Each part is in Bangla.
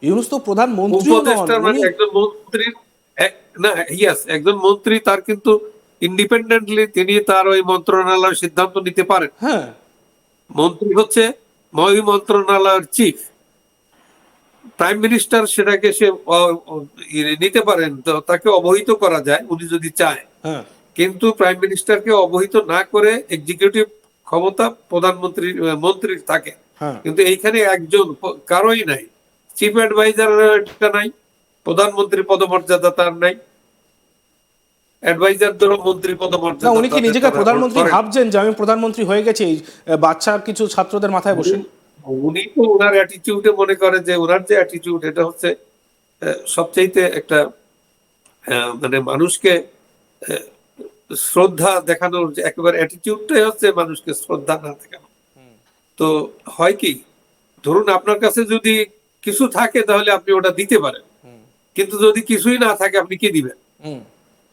ইউনূস তো প্রধানমন্ত্রীও নন, উপদেষ্টা মানে উনি একজন মন্ত্রীর না, ইয়াস, একজন মন্ত্রী, তার কিন্তু ইন্ডিপেন্ডেন্টলি তিনি তার ওই মন্ত্রণালয়ের সিদ্ধান্ত নিতে পারেন। হ্যাঁ। মন্ত্রী হচ্ছে ওই মন্ত্রণালয়ের চিফ। প্রাইম মিনিস্টার সেটাকে সে নিতে পারেন, তো তাকে অবহিত করা যায় উনি যদি চায়। হ্যাঁ। কিন্তু প্রাইম মিনিস্টারকে অবহিত না করে এক্সিকিউটিভ ক্ষমতা প্রধানমন্ত্রীর মন্ত্রীর থাকে। হ্যাঁ। কিন্তু এইখানে একজন কারোই নাই, চিফ অ্যাডভাইজার নাই, প্রধানমন্ত্রী পদমর্যাদা তার নাই, অ্যাডভাইজারদেরও মন্ত্রী না, পদমর্যাদা উনি কি তাদের নিজেকে তারা প্রধানমন্ত্রী করেন। ভাবছেন যে আমি প্রধানমন্ত্রী হয়ে গেছি বাচ্চা কিছু ছাত্রদের মাথায় বসে? উনি তো ওনার অ্যাটিটিউডে মনে করেন যে ওনার যে অ্যাটিটিউড এটা হচ্ছে সবচাইতে একটা মানে মানুষকে শ্রদ্ধা দেখানোর যে একেবারে অ্যাটিটিউডটাই হচ্ছে মানুষকে শ্রদ্ধা না দেখানো। তো হয় কি, ধরুন আপনার কাছে যদি কিছু থাকে তাহলে আপনি ওটা দিতে পারেন, কিন্তু যদি কিছুই না থাকে আপনি কি দিবেন?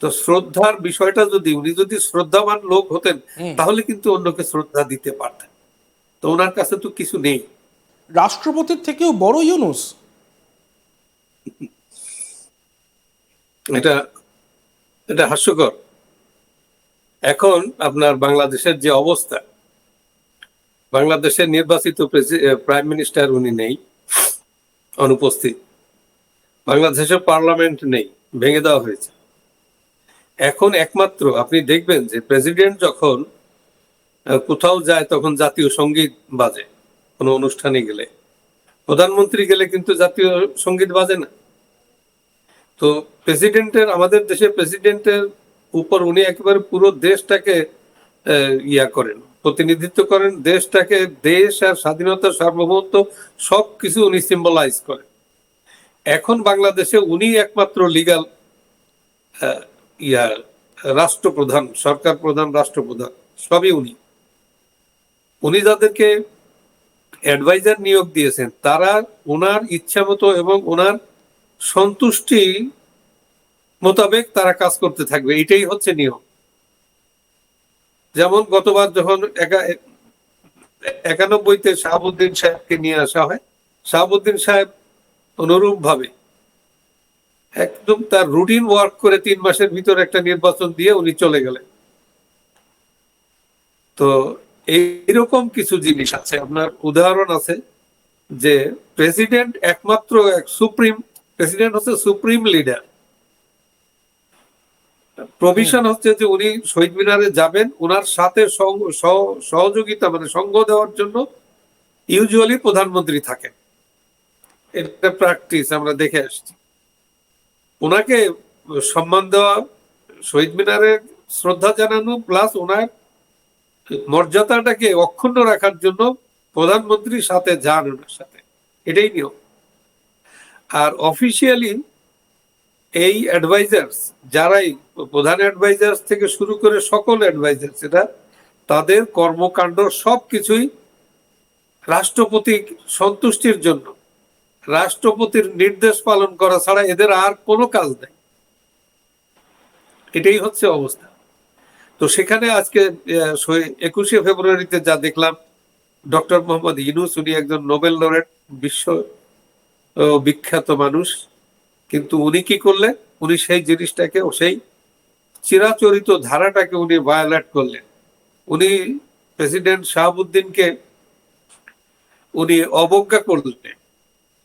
তো শ্রদ্ধার বিষয়টা যদি উনি যদি শ্রদ্ধাবান লোক হতেন তাহলে কিন্তু অন্যকে শ্রদ্ধা দিতে পারতেন। তো ওনার কাছে তো কিছু নেই। রাষ্ট্রপতির থেকেও বড় ইউনূস? এটা এটা হাস্যকর। এখন আপনার বাংলাদেশের যে অবস্থা, বাংলাদেশের নির্বাচিত প্রাইম মিনিস্টার উনি নেই, অনুপস্থিত। বাংলাদেশের পার্লামেন্ট নেই, ভেঙে দেওয়া হয়েছে। এখন একমাত্র আপনি দেখবেন যে প্রেসিডেন্ট যখন কোথাও যায় তখন জাতীয় সঙ্গীত বাজে, কোনো অনুষ্ঠানে গেলে। প্রধানমন্ত্রী গেলে কিন্তু জাতীয় সঙ্গীত বাজে না। তো প্রেসিডেন্টের, আমাদের দেশের প্রেসিডেন্টের উপর উনি একেবারে পুরো দেশটাকে ইয়া করেন, প্রতিনিধিত্ব করেন দেশটাকে, দেশ আর স্বাধীনতা সার্বভৌমত্ব সবকিছু উনি সিম্বলাইজ করেন। এখন বাংলাদেশে উনি একমাত্র লিগ্যাল ইয়া রাষ্ট্রপ্রধান, সরকার প্রধান, রাষ্ট্রপ্রধান, সবই উনি। উনি যাদেরকে অ্যাডভাইজার নিয়োগ দিয়েছেন তারা ওনার ইচ্ছা মতো এবং ওনার সন্তুষ্টি মোতাবেক তারা কাজ করতে থাকবে, এটাই হচ্ছে নিয়ম। যেমন গতবার যখন 91-তে শাহাবুদ্দিন সাহেবকে নিয়ে আসা হয়, শাহাবুদ্দিন সাহেব অনুরূপ ভাবে একদম তার রুটিন ওয়ার্ক করে 3 মাসের ভিতর একটা নির্বাচন দিয়ে উনি চলে গেলেন। তো এইরকম কিছু জিনিস আছে, আপনার উদাহরণ আছে যে প্রেসিডেন্ট একমাত্র সুপ্রিম, প্রেসিডেন্ট হচ্ছে সুপ্রিম লিডার। প্রভিশন হচ্ছে যে উনি শহীদ মিনারে যাবেন, ওনার সাথে সহযোগিতা মানে সঙ্গ দেওয়ার জন্য ইউজুয়ালি প্রধানমন্ত্রী থাকেন। এটা প্র্যাকটিস আমরা দেখে আসছি। ওনাকে সম্মান দেওয়া, শহীদ মিনারে শ্রদ্ধা জানানো, প্লাস ওনার মর্যাদাটাকে অক্ষুণ্ণ রাখার জন্য প্রধানমন্ত্রীর সাথে যান ওনার সাথে, এটাই নিয়ম। আর অফিসিয়ালি এই অ্যাডভাইজার্স যারাই, প্রধান অ্যাডভাইজার্স থেকে শুরু করে সকল অ্যাডভাইজার্স, এটা তাদের কর্মকাণ্ড সবকিছুই রাষ্ট্রপতি সন্তুষ্টির জন্য, রাষ্ট্রপতির নির্দেশ পালন করা ছাড়া এদের আর কোনো কাজ নেই। এটাই হচ্ছে অবস্থা। তো সেখানে আজকে 21শে ফেব্রুয়ারিতে যা দেখলাম, ডক্টর মোহাম্মদ ইউনূস, উনি একজন নোবেল লরেট, বিশ্ব বিখ্যাত মানুষ, কিন্তু উনি কি করলেন, উনি সেই জিনিসটাকে, সেই চিরাচরিত ধারাটাকে উনি ভায়োলেট করলেন। উনি প্রেসিডেন্ট শাহাবুদ্দিনকে উনি অবজ্ঞা করলেন।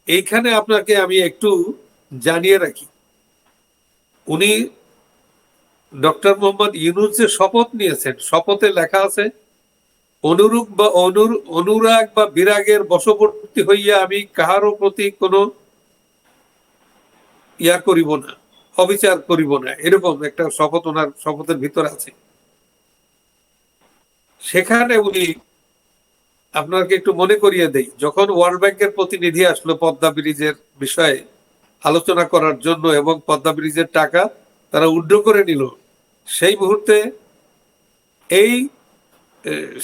এইখানে আপনাকে আমি একটু জানিয়ে রাখি, উনি ডক্টর মোহাম্মদ ইউনূস যে শপথ নিয়েছেন, শপথে লেখা আছে অনুরূপ বা অনুরাগ বা বিরাগের বশবর্তী হইয়া আমি কাহারও প্রতি কোনো ইয়া করিব না, অবিচার করিব না, এরকম একটা শপথ ওনার শপথের ভিতরে আছে। সেখানে উনি, আপনাকে একটু মনে করিয়ে দেই, যখন ওয়ার্ল্ড ব্যাংকের প্রতিনিধি আসলো পদ্মা ব্রিজের বিষয়ে আলোচনা করার জন্য এবং পদ্মা ব্রিজের টাকা তারা উইথড্র করে নিল, সেই মুহূর্তে এই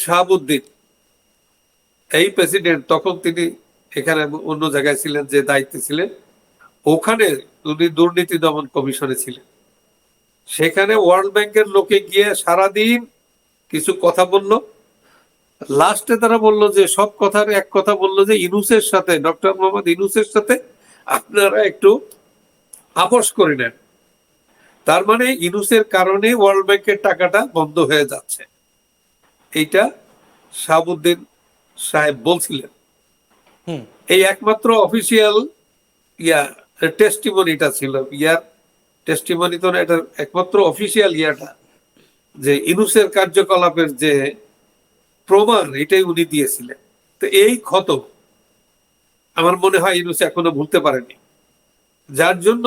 শাহাবুদ্দিন, এই প্রেসিডেন্ট, তখন তিনি এখানে অন্য জায়গায় ছিলেন, যে দায়িত্বে ছিলেন, ওখানে উনি দুর্নীতি দমন কমিশনে ছিলেন। সেখানে ওয়ার্ল্ড ব্যাংকের লোকে গিয়ে সারাদিন কিছু কথা বলল। লাস্টে তারা বলল যে, সব কথার এক কথা বললো যে ইউনূসের সাথে, ডক্টর মোহাম্মদ ইউনূসের সাথে আপনারা একটু আপোস করে নেন। তার মানে ইউনূসের কারণে ওয়ার্ল্ড ব্যাংকের টাকাটা বন্ধ হয়ে যাচ্ছে, এইটা শাহাবুদ্দিন সাহেব বলছিলেন। হুম। এই একমাত্র অফিসিয়াল টেস্টিমনিটা ছিল, টেস্টিমনি তো না, এটা একমাত্র অফিসিয়াল যে ইউনূসের কার্যকলাপের যে প্রমাণ, এটাই উনি দিয়েছিলেন। তো এই ক্ষত আমার মনে হয় ইউনূস এখনো ভুলতে পারেনি, যার জন্য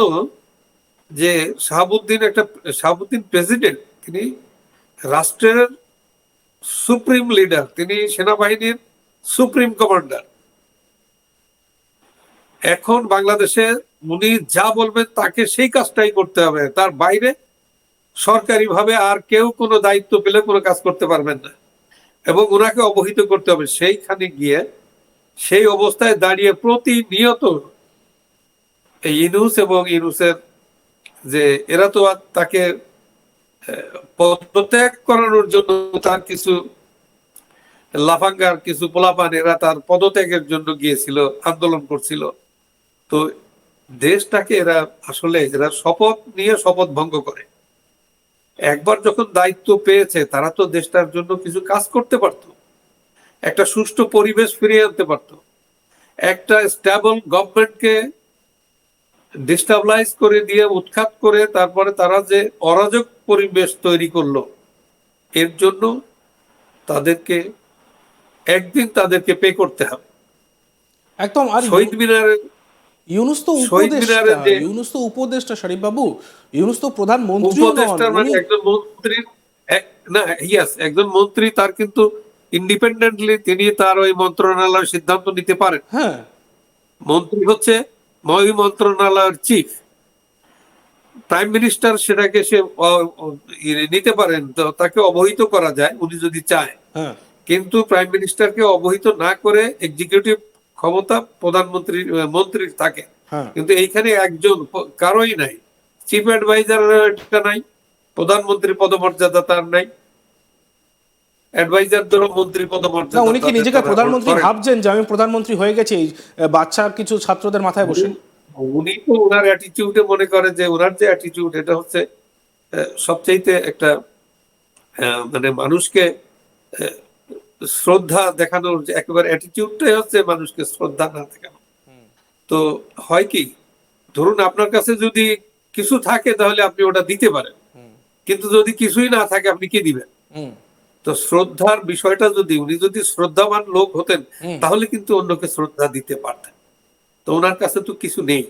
যে শাহাবুদ্দিন প্রেসিডেন্ট, তিনি রাষ্ট্রের সুপ্রিম লিডার, তিনি সেনাবাহিনীর সুপ্রিম কমান্ডার। এখন বাংলাদেশে উনি যা বলবেন তাকে সেই কাজটাই করতে হবে, তার বাইরে সরকারিভাবে আর কেউ কোনো দায়িত্ব পেলে কোনো কাজ করতে পারবেন না, এবং ওনাকে অবহিত করতে হবে। সেইখানে গিয়ে সেই অবস্থায় দাঁড়িয়ে প্রতিনিয়ত এই ইউনূস এবং ইউনূসের যে এরা তো আর তাকে পদত্যাগ করানোর জন্য, তার কিছু লাফাঙ্গার কিছু পোলাপান এরা তার পদত্যাগের জন্য গিয়েছিল, আন্দোলন করছিল। তো দেশটাকে এরা শপথ নিয়ে শপথ ভঙ্গ করে। একবার যখন দায়িত্ব পেয়েছে, তারা তো দেশটার জন্য কিছু কাজ করতে পারত, একটা সুষ্ঠু পরিবেশ ফিরিয়ে আনতে পারত, একটা স্টেবল গভর্নমেন্টকে ডিস্টাবলাইজ করে দিয়ে উৎখাত করে তারপরে তারা যে অরাজক পরিবেশ তৈরি করলো, এর জন্য একদিন তাদেরকে পে করতে হবে। একদম। আর শহীদ মিনারের ইউনূস তো উপদেষ্টা শরীফ বাবু, ইউনূস তো প্রধানমন্ত্রীও নন। উপদেষ্টার মানে একজন মন্ত্রীর না, একজন মন্ত্রী, তার কিন্তু ইন্ডিপেন্ডেন্টলি তিনি তার ওই মন্ত্রণালয়ের সিদ্ধান্ত নিতে পারেন। হ্যাঁ, মন্ত্রী হচ্ছে ওই মন্ত্রণালয়ের চিফ। প্রাইম মিনিস্টার সেটাকে নিতে পারেন, তো তাকে অবহিত করা যায় উনি যদি চায়। হ্যাঁ। কিন্তু প্রাইম মিনিস্টারকে অবহিত না করে এক্সিকিউটিভ ক্ষমতা মন্ত্রীর থাকে। হ্যাঁ। কিন্তু এইখানে একজন কারোই নাই, চিফ অ্যাডভাইজার নাই, প্রধানমন্ত্রী পদমর্যাদা তার নাই, অ্যাডভাইজারদেরও মন্ত্রী না, পদমর্যাদা। উনি কি নিজেকে প্রধানমন্ত্রী ভাবছেন যে আমি প্রধানমন্ত্রী হয়ে গেছি বাচ্চা কিছু ছাত্রদের মাথায় বসে? উনি তো ওনার অ্যাটিটিউডে মনে করে যে ওনার যে অ্যাটিটিউড, এটা হচ্ছে সবচাইতে একটা মানে মানুষকে শ্রদ্ধা দেখানোর যে একেবারে অ্যাটিটিউডটাই হচ্ছে মানুষকে শ্রদ্ধা না দেখানো। তো হয় কি, ধরুন আপনার কাছে যদি কিছু থাকে তাহলে আপনি ওটা দিতে পারেন, কিন্তু যদি কিছুই না থাকে আপনি কি দিবেন? তো শ্রদ্ধার বিষয়টা উনি যদি শ্রদ্ধাবান লোক হতেন, তাহলে কিন্তু অন্যকে শ্রদ্ধা দিতে পারতেন। তো ওনার কাছে তো কিছু নেই।